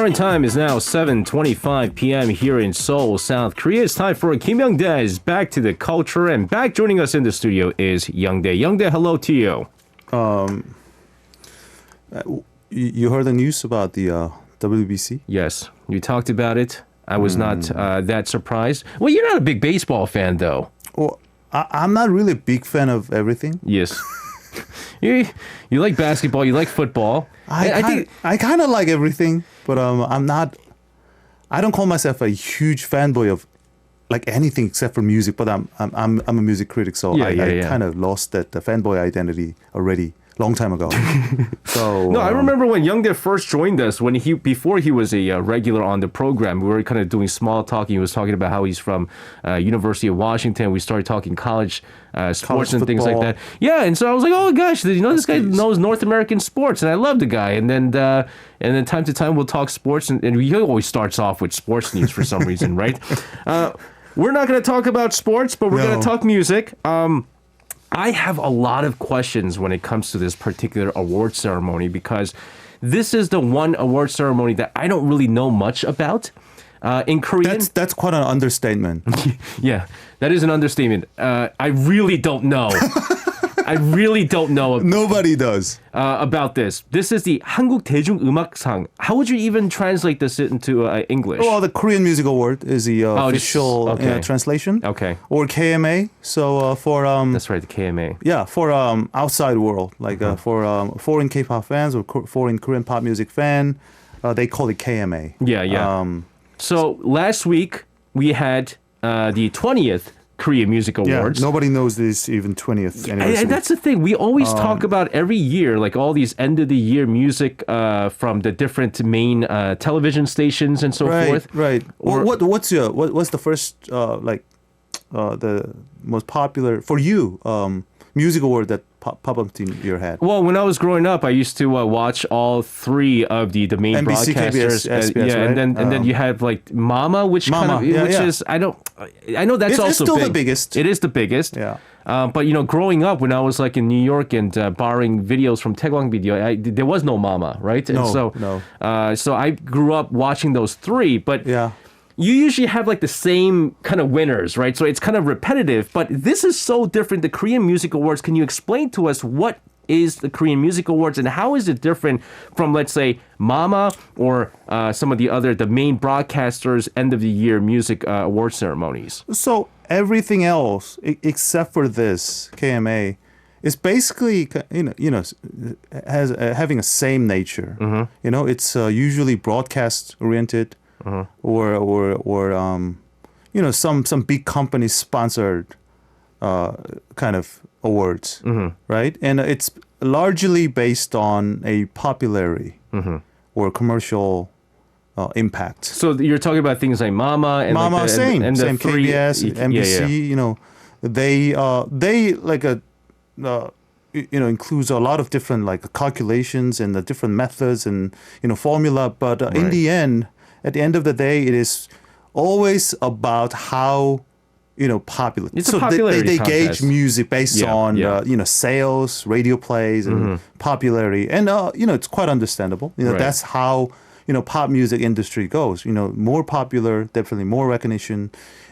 Current time is now 7:25 p.m. here in Seoul, South Korea. It's time for Kim Young-dae's Back to the Culture, and back joining us in the studio is Young-dae. Young-dae, hello to you. You heard the news about the WBC? Yes, you talked about it. I was not that surprised. Well, you're not a big baseball fan, though. Well, I'm not really a big fan of everything. Yes. You like basketball, you like football. I kind of like everything, but I'm not. I don't call myself a huge fanboy of like anything except for music. But I'm a music critic, so I kind of lost that fanboy identity already long time ago. So no, I remember when Young-dae first joined us. Before he was a regular on the program, we were kind of doing small talking. He was talking about how he's from University of Washington. We started talking college sports and things like that. Yeah, and so I was like, oh gosh, this guy knows North American sports, and I love the guy. And then time to time we'll talk sports, and he always starts off with sports news for some reason, right? We're not going to talk about sports, but we're going to talk music. I have a lot of questions when it comes to this particular award ceremony because this is the one award ceremony that I don't really know much about. In Korean, that's quite an understatement. Yeah, that is an understatement. I really don't know. I really don't know. Nobody does. About this. This is the 한국 대중음악상. How would you even translate this into English? Well, the Korean Music Award is the official translation. Okay. Or KMA. So for that's right, the KMA. Yeah, for outside world, like for foreign K-pop fans or foreign Korean pop music fan, they call it KMA. Yeah. So last week we had the 20th Korean Music Awards. Yeah, nobody knows this even 20th anniversary. And that's the thing. We always talk about every year, like all these end of the year music from the different main television stations and so forth. Right. Or what's the first the most popular for you music award that pop up in your head? Well, when I was growing up, I used to watch all three of the main NBC, broadcasters. KBS, SBS, right? and then you have like Mama, which is I know that's it's also still big. the biggest. It is the biggest. Yeah. But growing up when I was like in New York and borrowing videos from Taegwang Video, there was no Mama, right? And no. So I grew up watching those three, but yeah. You usually have like the same kind of winners, right? So it's kind of repetitive, but this is so different. The Korean Music Awards, can you explain to us what is the Korean Music Awards and how is it different from, let's say, Mama or some of the main broadcasters' end of the year music award ceremonies? So everything else except for this KMA is basically has having a same nature. Mm-hmm. It's usually broadcast oriented. Or some big company sponsored kind of awards, right? And it's largely based on a popularity or commercial impact. So you're talking about things like Mama and same three, KBS, NBC. They like includes a lot of different like calculations and the different methods and formula, but in the end. At the end of the day, it is always about how popular. It's a popularity they contest. gauge music based on sales, radio plays, and popularity, and it's quite understandable. That's how pop music industry goes. More popular, definitely more recognition,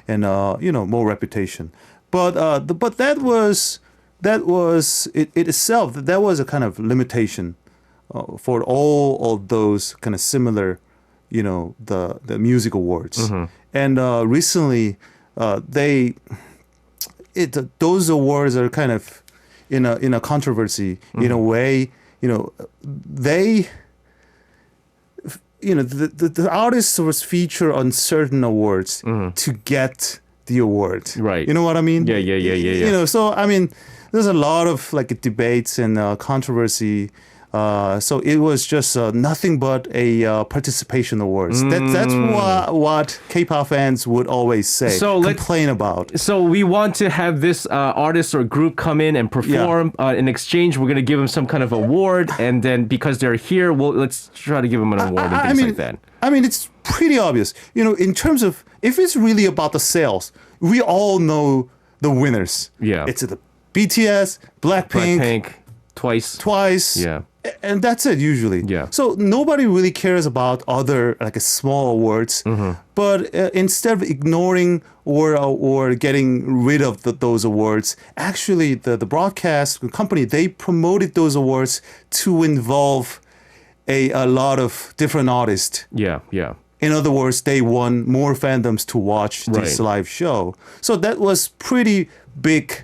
and more reputation. But that was it itself. That was a kind of limitation for all of those kind of similar. The music awards, and recently those awards are kind of in a controversy in a way. The artist was featured on certain awards to get the award. Right. You know what I mean? Yeah. So I mean, there's a lot of like debates and controversy. So it was just nothing but a participation awards. That's what K-pop fans would always say, complain about. So we want to have this artist or group come in and perform. In exchange, we're going to give them some kind of award. And then because they're here, let's try to give them an award and things like that. I mean, it's pretty obvious. In terms of, if it's really about the sales, we all know the winners. Yeah. It's the BTS, Blackpink. Twice. Twice. Yeah. and that's it usually. Yeah. So nobody really cares about other like small awards, but instead of ignoring or getting rid of those awards, actually the broadcast company, they promoted those awards to involve a lot of different artists. Yeah, yeah. In other words, they want more fandoms to watch this live show. So that was pretty big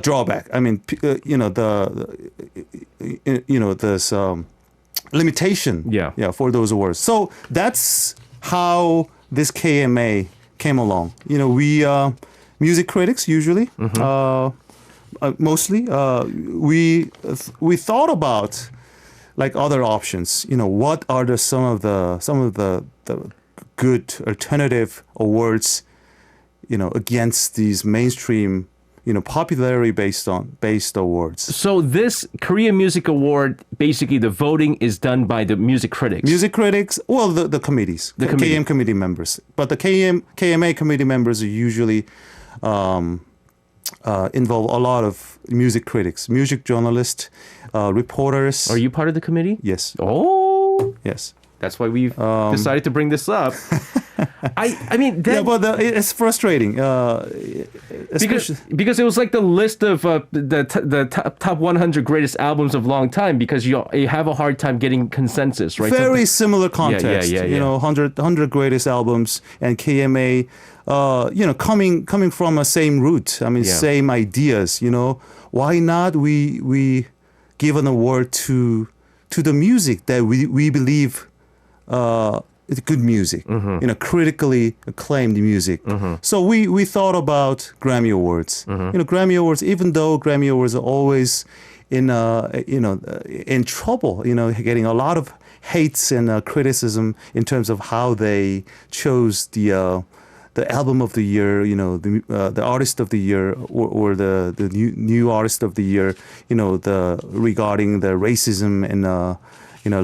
drawback. I mean, this limitation. Yeah, for those awards. So that's how this KMA came along. We music critics usually, mostly, we thought about like other options. What are some of the good alternative awards, against these mainstream, popularity based awards. So this Korean Music Award, basically the voting is done by the music critics. Music critics, well, the committees, the KM committee members. But the KMA committee members are usually involve a lot of music critics, music journalists, reporters. Are you part of the committee? Yes. Oh. Yes. That's why we've decided to bring this up. I mean, but it's frustrating. Because it was like the list of the top 100 greatest albums of long time, because you have a hard time getting consensus, right? Very similar context. Yeah. 100 greatest albums, and KMA, coming from a same root. I mean, same ideas. Why not we give an award to the music that we believe it's good music, critically acclaimed music. So we thought about Grammy Awards. Grammy Awards, even though Grammy Awards are always in trouble, getting a lot of hates and criticism in terms of how they chose the album of the year, the artist of the year, or the new artist of the year, regarding the racism and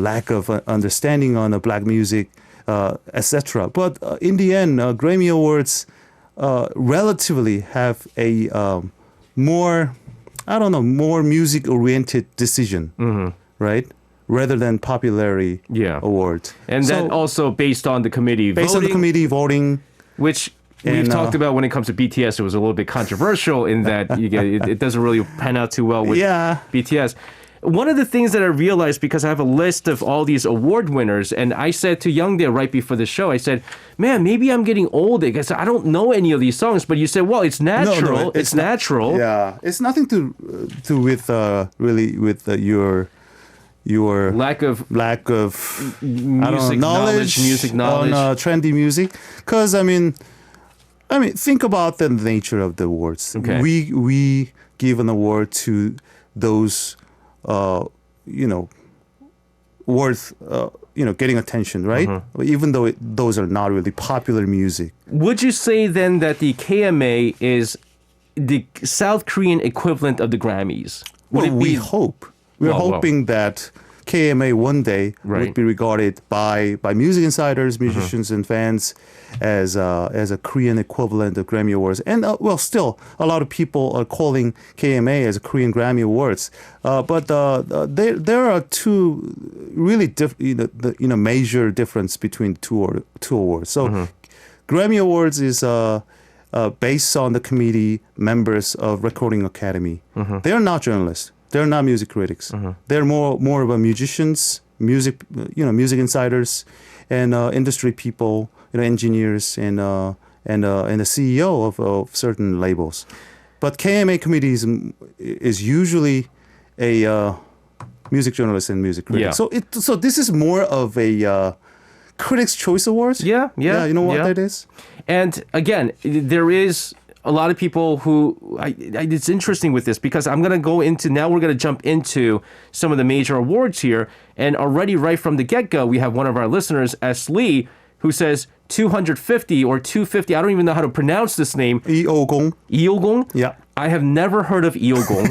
lack of understanding on black music, etc. But in the end, Grammy Awards relatively have a more music-oriented decision, right? Rather than popularity awards. And then also based on the committee voting. Which we've talked about when it comes to BTS. It was a little bit controversial in that it doesn't really pan out too well with BTS. One of the things that I realized, because I have a list of all these award winners, and I said to Young-dae right before the show, I said, man, maybe I'm getting old because I don't know any of these songs. But you said, well, it's natural. No, it's natural. Yeah, it's nothing to with really with your lack of music knowledge on trendy music. Because I mean, think about the nature of the awards. Okay. We give an award to those worth getting attention, right? Even though those are not really popular music. Would you say then that the KMA is the South Korean equivalent of the Grammys? We hope. We're hoping that KMA one day would be regarded by music insiders, musicians, and fans as a Korean equivalent of Grammy Awards. And still a lot of people are calling KMA as a Korean Grammy Awards. But there are two really major difference between two awards. So Grammy Awards is based on the committee members of Recording Academy. They are not journalists. They're not music critics. They're more of a musicians, music insiders, and industry people, engineers, and the CEO of certain labels. But KMA committee is usually a music journalist and music critic. Yeah. So this is more of a Critics' Choice Awards. Yeah. You know what that is? And again, there is a lot of people who it's interesting with this, because we're going to jump into some of the major awards here. And already right from the get-go, we have one of our listeners, S. Lee, who says 250 or 250. I don't even know how to pronounce this name. Eogong. Eogong? Yeah. I have never heard of Eogong.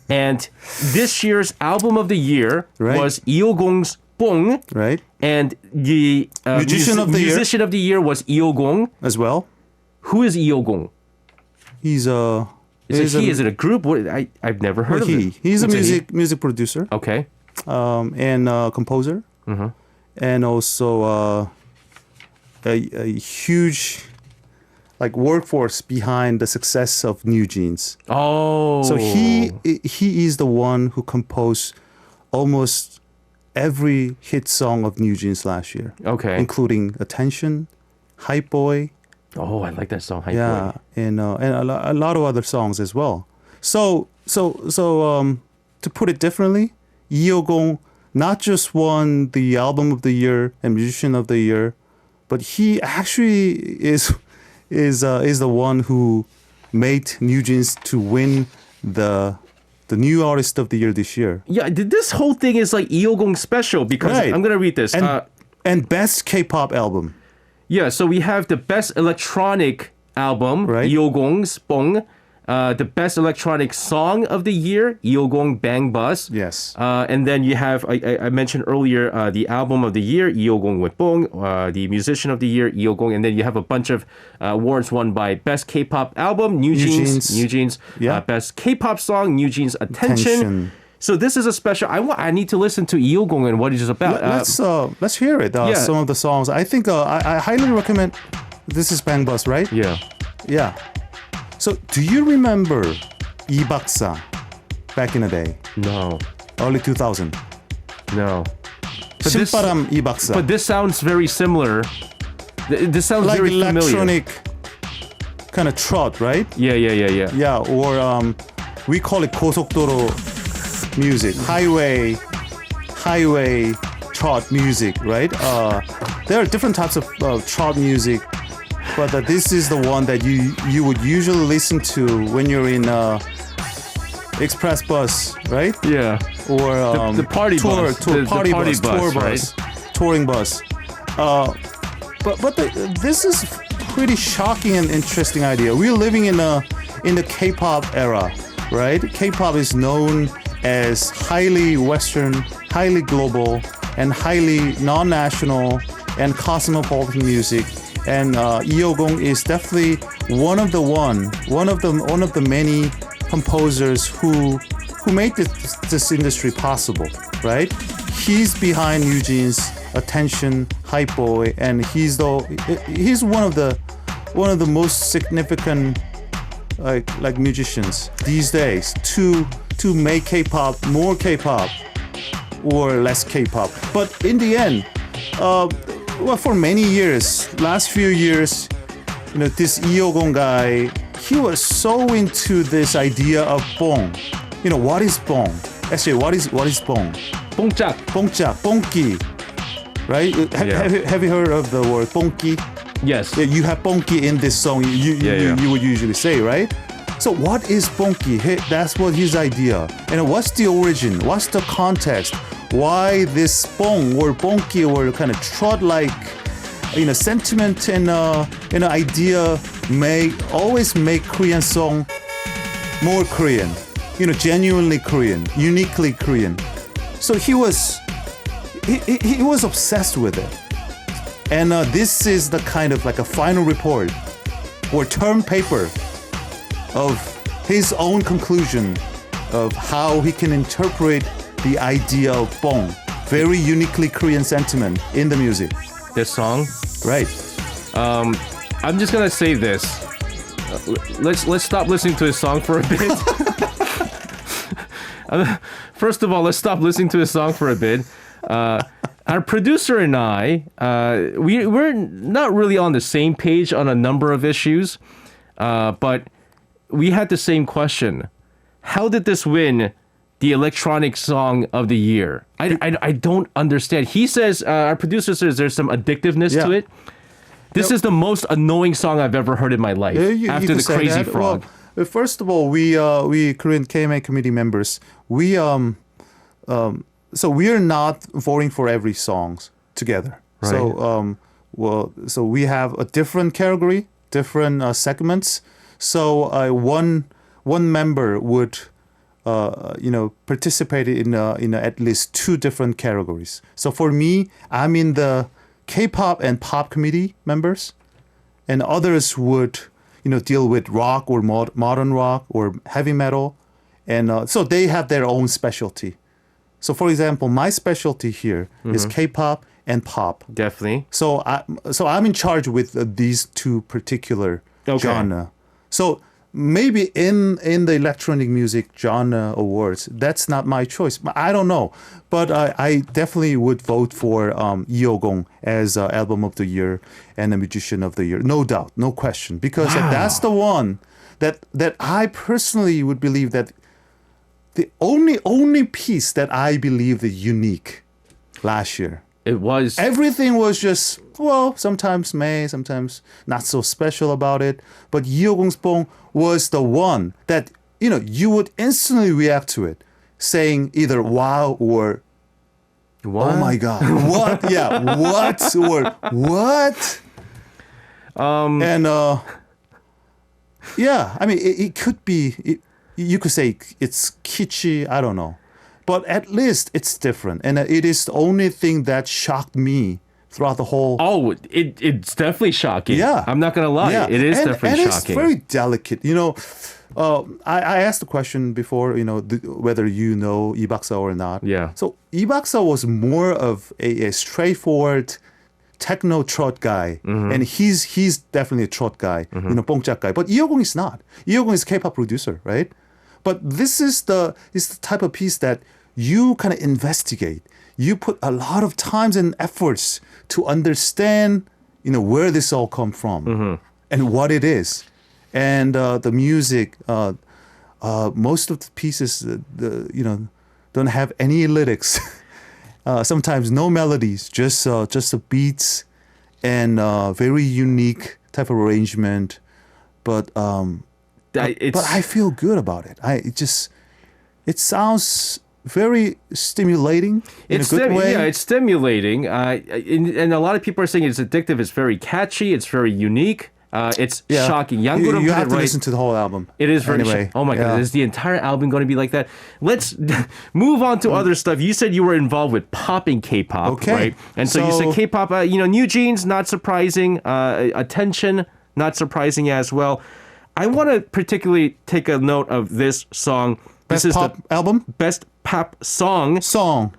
And this year's album of the year was Eogong's Bong. Right. And the musician of the year was Eogong. As well. Who is Eogong? Is it a group? I've never heard of him. He's a music producer. Okay. and composer, and also a huge workforce behind the success of New Jeans. Oh, so he is the one who composed almost every hit song of New Jeans last year. Okay, including Attention, Hype Boy. Oh, I like that song, Hype Boy. And a lot of other songs as well. So to put it differently, Lee Yo-gong not just won the Album of the Year and Musician of the Year, but he actually is the one who made New Jeans to win the New Artist of the Year this year. Yeah, this whole thing is like Lee Yo-gong special because I'm gonna read this. And best K-pop album. Yeah, so we have the best electronic album, Lee Yo-gong's Bong. The best electronic song of the year, Lee Yo-gong Bang Bus. Yes. And then you have, I mentioned earlier, the album of the year, Lee Yo-gong with Bong. The musician of the year, Lee Yo-gong. And then you have a bunch of awards won by best K-pop album, New Jeans. Yeah. Best K-pop song, New Jeans Attention. So this is a special. I need to listen to Lee Yo-gong and what it's about. Let's hear it. Some of the songs. I think I highly recommend. This is Bang Bus, right? Yeah. Yeah. So do you remember Lee Baksa back in the day? No. Early 2000. No. 신바람 Lee Baksa. But this sounds very similar. This sounds like very familiar. Like electronic kind of trot, right? Yeah. Yeah, or we call it 고속도로 music, highway trot music, right? There are different types of trot music, but this is the one that you would usually listen to when you're in express bus, right? Yeah. Or the party bus, touring bus. But this is pretty shocking and interesting idea. We're living in the K-pop era, right? K-pop is known as highly Western, highly global, and highly non-national and cosmopolitan music. And Lee Yo-gong is definitely one of the many composers who made this industry possible, right? He's behind New Jeans, Attention, Hype Boy, and he's one of the most significant like musicians these days to make K-pop more K-pop or less K-pop. But in the end, for many years, last few years, this Lee Yo-gong guy, he was so into this idea of bong. What is bong? Actually, what is bong? Bongchak, bonki, right? Have you heard of the word bonki? Yes. You have bonki in this song. You would usually say, right? So what is bonki? That's what his idea. And what's the origin? What's the context? Why this bong or bonki or kind of trot-like, sentiment and idea may always make Korean song more Korean, genuinely Korean, uniquely Korean. So he was obsessed with it. And this is the kind of like a final report or term paper of his own conclusion of how he can interpret the idea of bong, very uniquely Korean sentiment in the music. This song? Right. I'm just gonna say this. Let's stop listening to his song for a bit. First of all, let's stop listening to his song for a bit. Our producer and I, we're not really on the same page on a number of issues, but we had the same question. How did this win the electronic song of the year? I don't understand. He says, our producer says there's some addictiveness to it. This is the most annoying song I've ever heard in my life after the Crazy Frog. Well, first of all, we Korean KMA committee members, so we are not voting for every songs together. Right. So we have a different category, different segments. So one member would participate in at least two different categories. So for me, I'm in the K-pop and pop committee members, and others would deal with rock or modern rock or heavy metal, and so they have their own specialty. So for example, my specialty here is K-pop and pop. Definitely. So I'm in charge with these two particular genre. So maybe in the electronic music genre awards, that's not my choice. I don't know, but I definitely would vote for Lee as album of the year and a musician of the year, no doubt, no question, because that's the one that I personally would believe that the only piece that I believe is unique last year. It was. Everything was just, well, sometimes sometimes not so special about it. But Yeogong's Bong was the one that, you would instantly react to it, saying either wow or, what? Oh my God, what? Yeah, what? Or what? Yeah, I mean, it could be, you could say it's kitschy, I don't know. But at least it's different. And it is the only thing that shocked me throughout the whole... Oh, it's definitely shocking. Yeah. I'm not going to lie. Yeah. It is definitely shocking. And it's very delicate. I asked the question before, whether you know Lee Baksa or not. Yeah. So Lee Baksa was more of a straightforward techno trot guy. And he's definitely a trot guy, 뽕짝 guy. But Yeogong is not. Yeogong is a K-pop producer, right? But this is the type of piece that you kind of investigate. You put a lot of times and efforts to understand, where this all come from and what it is. And the music, most of the pieces, don't have any lyrics. Sometimes no melodies, just the beats and very unique type of arrangement. But I feel good about it. It sounds very stimulating in a good way. Yeah, it's stimulating. And a lot of people are saying it's addictive. It's very catchy. It's very unique. It's shocking. You have to listen to the whole album. It is very anyway, oh my God, is the entire album going to be like that? Let's move on to other stuff. You said you were involved with popping K-pop, right? And so you said K-pop, New Jeans, not surprising. Attention, not surprising as well. I want to particularly take a note of this song. Best pop album? Best pop song.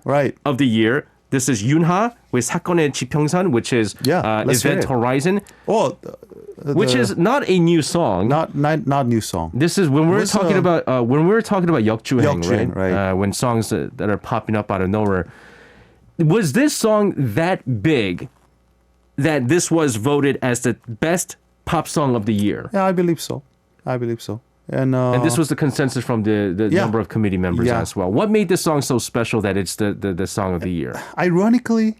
Right. Of the year. This is Yoonha with 사건의 지평선, which is Event Horizon. Which is not a new song. Not new song. This is when we're talking about 역주행, right? When songs that are popping up out of nowhere. Was this song that big that this was voted as the best pop song of the year? Yeah, I believe so. And this was the consensus from the number of committee members as well. What made this song so special that it's the song of the year? Ironically,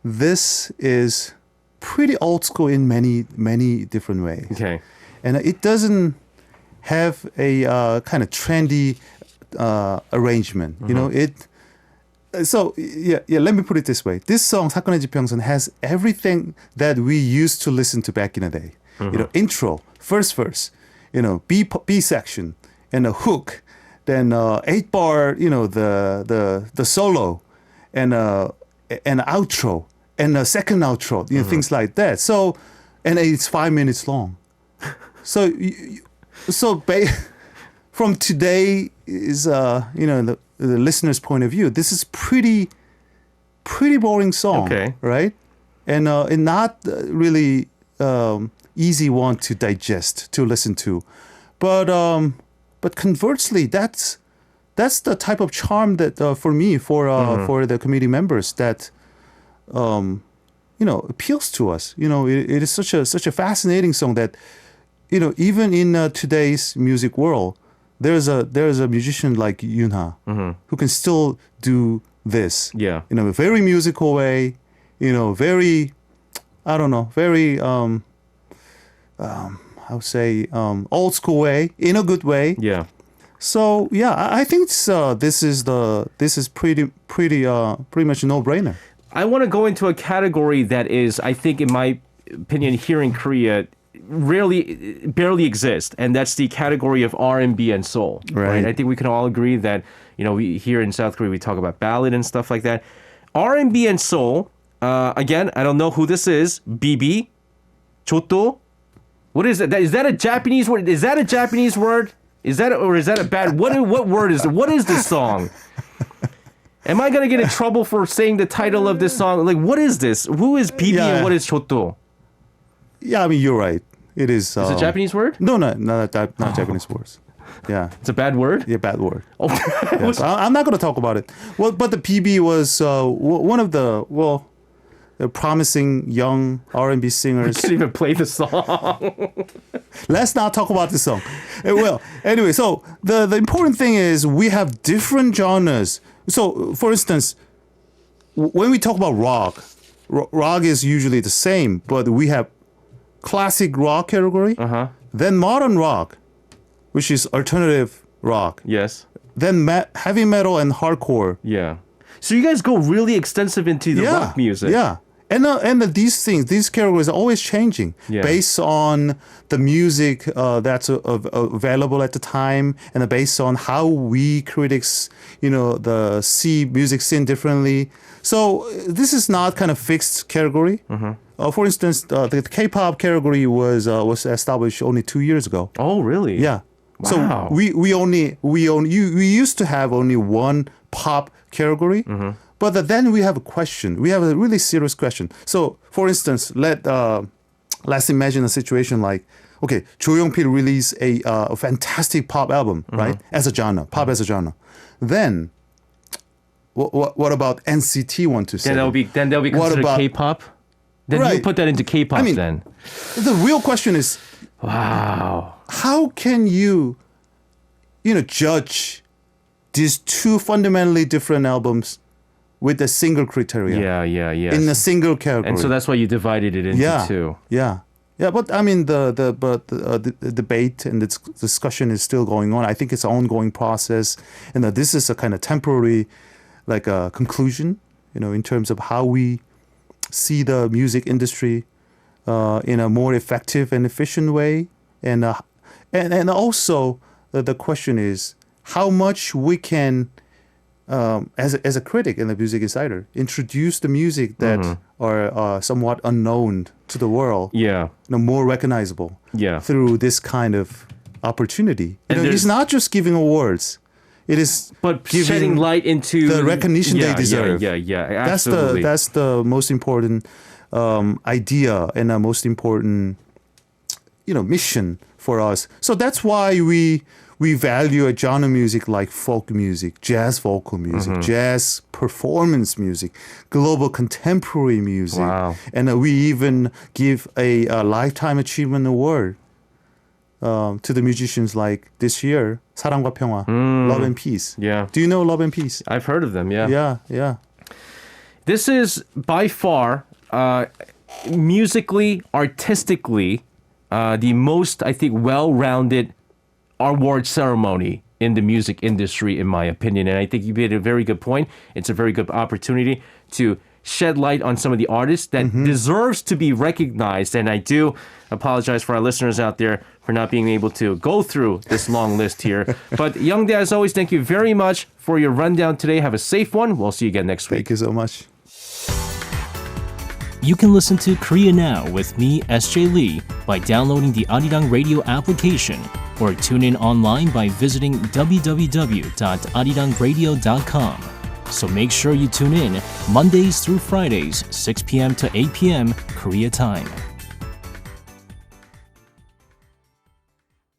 this is pretty old school in many, many different ways. Okay. And it doesn't have a kind of trendy arrangement. So let me put it this way. This song, 사건의 지평선, has everything that we used to listen to back in the day. Intro, first verse, B section, and a hook, then 8-bar, the solo, and an outro, and a second outro, things like that. So, and it's 5 minutes long. So from today is the listener's point of view, this is pretty boring song, right? And not really easy one to digest, to listen to, but conversely, that's the type of charm that for me, for the committee members, that appeals to us. It is such a fascinating song that even in today's music world, there's a musician like Yoonha who can still do this. Yeah. In a very musical way, very, I don't know, very I would say old school way, in a good way. Yeah. So I think this is pretty much a no-brainer. I want to go into a category that is, I think, in my opinion, here in Korea, barely exists, and that's the category of R&B and soul. Right. I think we can all agree that we here in South Korea we talk about ballad and stuff like that. R&B and soul. Again, I don't know who this is. BB, Joto. What is that? Is that a Japanese word? Is that a Japanese word? Is that a bad? What word is it? What is this song? Am I gonna get in trouble for saying the title of this song? Like, what is this? Who is PB and what is Choto? Yeah, I mean, you're right. It is. Is it a Japanese word? No, not Japanese words. Yeah. It's a bad word? Yeah, bad word. Oh. Yeah, so I'm not going to talk about it. Well, but the PB was one of the promising young R&B singers. We can't even play the song. Let's not talk about this song. Well, anyway, so the important thing is we have different genres. So, for instance, when we talk about rock is usually the same, but we have classic rock category, then modern rock, which is alternative rock. Yes. Then heavy metal and hardcore. Yeah. So you guys go really extensive into the rock music. Yeah. And these categories are always changing based on the music that's available at the time, and based on how we critics, see music scene differently. So this is not kind of fixed category. For instance, the K-pop category was established only 2 years ago. Oh, really? Yeah. Wow. So we used to have only one pop category. But then we have a question. We have a really serious question. So, for instance, let's imagine a situation like, okay, Jo Young-pil released a fantastic pop album, right? As a genre, pop as a genre. Then, what about NCT 127? Then they'll be considered K-pop. Then you put that into K-pop. Then the real question is, wow, how can you judge these two fundamentally different albums with a single criteria? Yeah. In a single category. And so that's why you divided it into two. Yeah. But I mean, the debate and the discussion is still going on. I think it's an ongoing process, and this is a kind of temporary, like a conclusion, in terms of how we see the music industry in a more effective and efficient way, and also the question is how much we can. As a critic and a music insider, introduce the music that are somewhat unknown to the world, more recognizable, through this kind of opportunity. It's not just giving awards; it is shedding light into the recognition they deserve. Yeah, absolutely. That's the most important idea and the most important mission for us. So that's why we value a genre music like folk music, jazz vocal music, jazz performance music, global contemporary music. Wow. And we even give a Lifetime Achievement Award to the musicians like this year, 사랑과 평화, Love and Peace. Yeah. Do you know Love and Peace? I've heard of them, yeah. Yeah. This is by far, musically, artistically, the most, I think, well-rounded award ceremony in the music industry, in my opinion. And I think you made a very good point. It's a very good opportunity to shed light on some of the artists that deserves to be recognized. And I do apologize for our listeners out there for not being able to go through this long list here. But Young-dae, as always, thank you very much for your rundown today. Have a safe one. We'll see you again next week. Thank you so much. You can listen to Korea Now with me, SJ Lee, by downloading the Arirang radio application, or tune in online by visiting www.arirangradio.com. So make sure you tune in Mondays through Fridays, 6 p.m. to 8 p.m. Korea time.